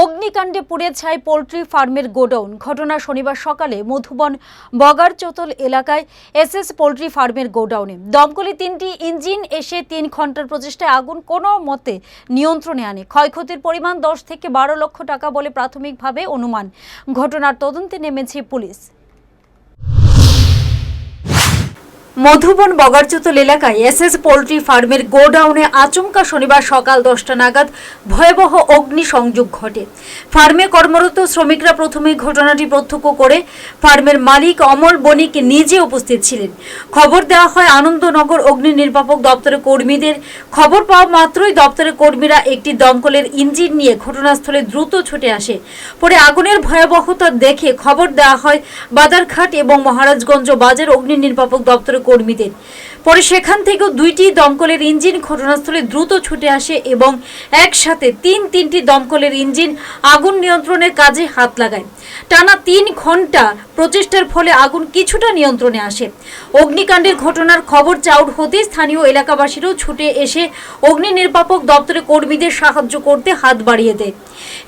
অগ্নিকাণ্ডে পুড়ে ছাই পোল্ট্রি ফার্মের গোডাউন। ঘটনা শনিবার সকালে মধুবন বগারচোতল এলাকায় এসএস পোল্ট্রি ফার্মের গোডাউনে দমকলে 3টি ইঞ্জিন এসে 3 ঘন্টার প্রচেষ্টায় আগুন কোনো মতে নিয়ন্ত্রণে আনে। ক্ষয়ক্ষতির পরিমাণ 10 থেকে 12 লক্ষ টাকা বলে প্রাথমিকভাবে অনুমান। ঘটনার তদন্তে নেমেছে পুলিশ। মধুবন বগারচোতল এলাকায় এসএস পোল্ট্রি ফার্মের গোডাউনে আচমকা শনিবার সকাল 10টা নাগাদ ভয়াবহ অগ্নিসংযোগ ঘটে। ফার্মে কর্মরত শ্রমিকরা প্রথমে ঘটনাটি প্রত্যক্ষ করে ফার্মের মালিক অমল বণিক নিজে উপস্থিত ছিলেন। খবর দেওয়া হয় আনন্দনগর অগ্নি নির্বাপক দপ্তরের কর্মীদের। খবর পাওয়া মাত্রই দপ্তরের কর্মীরা একটি দমকলের ইঞ্জিন নিয়ে ঘটনাস্থলে দ্রুত ছুটে আসে। পরে আগুনের ভয়াবহতা দেখে খবর দেওয়া হয় বাদারঘাট এবং মহারাজগঞ্জ বাজার অগ্নি নির্বাপক দপ্তরের কর্মীদের। পরে সেখান থেকেও 2টি দমকলের ইঞ্জিন ঘটনাস্থলে দ্রুত ছুটে আসে এবং একসাথে তিনটি দমকলের ইঞ্জিন আগুন নিয়ন্ত্রণের কাজে হাত লাগায়। টানা 3 ঘন্টা প্রচেষ্টার ফলে আগুন কিছুটা নিয়ন্ত্রণে আসে। অগ্নিকাণ্ডের ঘটনার খবর চাউর হতে স্থানীয় এলাকাবাসীরাও ছুটে এসে অগ্নি নির্বাপক দপ্তরের কর্মীদের সাহায্য করতে হাত বাড়িয়ে দেয়।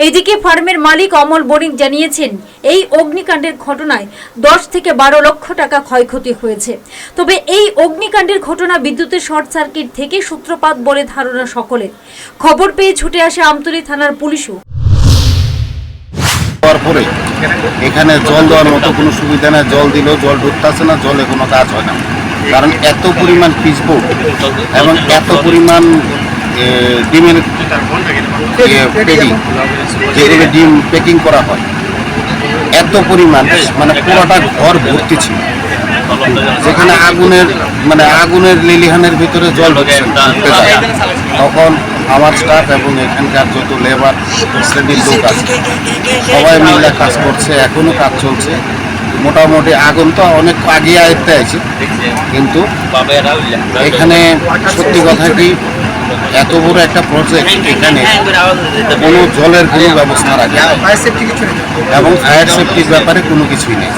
এদিকে ফার্মের মালিক অমল বণিক জানিয়েছেন, এই অগ্নিকাণ্ডের ঘটনায় 10 থেকে 12 লক্ষ টাকা ক্ষয়ক্ষতি হয়েছে। তবে এই অগ্নিকাণ্ডের ঘটনা বিদ্যুতের শর্ট সার্কিট থেকে সূত্রপাত বলে ধারণা সকলের। খবর পেয়ে ছুটে আসে আমতলী থানার পুলিশও। পরে এখানে জল দেওয়ার মতো কোনো সুবিধা নেই। জল দিলেও জল ঢুকতেছে না, জলে কোনো কাজ হয় না। কারণ এত পরিমাণ পিচবোর্ড এবং এত পরিমাণ ডিমের প্যাকিং, যেগুলো ডিম প্যাকিং করা হয়, এত পরিমাণ মানে পুরোটা ঘর ভর্তি ছিল। যেখানে আগুনের লিলিহানের ভিতরে জল ঢুকতে যায়, তখন আমার স্টাফ এবং এখানকার যত লেবার শ্রেণীর লোক আছে সবাই মিলে কাজ করছে। এখনো কাজ চলছে। মোটামুটি আগুন তো অনেক আগে আয়ত্তে আছে, কিন্তু এখানে সত্যি কথা কি, এত বড় একটা প্রজেক্ট, এখানে কোনো জলের কোনো ব্যবস্থা রাখে এবং ফায়ার সেফটির ব্যাপারে কোনো কিছুই নেই।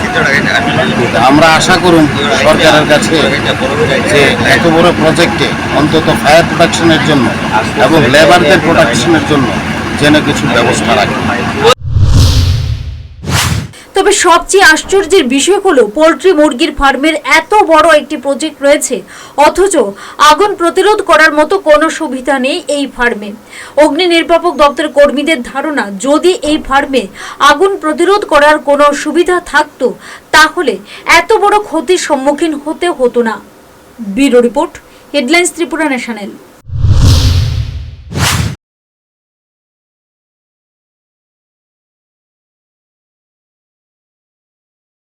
আমরা আশা করুন সরকারের কাছে যে এত বড় প্রজেক্টে অন্তত ফায়ার প্রোটেকশনের জন্য এবং লেবারদের প্রোটেকশনের জন্য যেন কিছু ব্যবস্থা রাখে। তবে সবচেয়ে আশ্চর্যের বিষয় হলো পোল্ট্রি মুরগির ফার্মের এত বড় একটি প্রজেক্ট রয়েছে, অথচ আগুন প্রতিরোধ করার মতো কোনো সুবিধা নেই এই ফার্মে। অগ্নি নির্বাপক দপ্তরের কর্মীদের ধারণা, যদি এই ফার্মে আগুন প্রতিরোধ করার কোনো সুবিধা থাকতো তাহলে এত বড় ক্ষতির সম্মুখীন হতে হতো না। Bureau report, headlines Tripura national.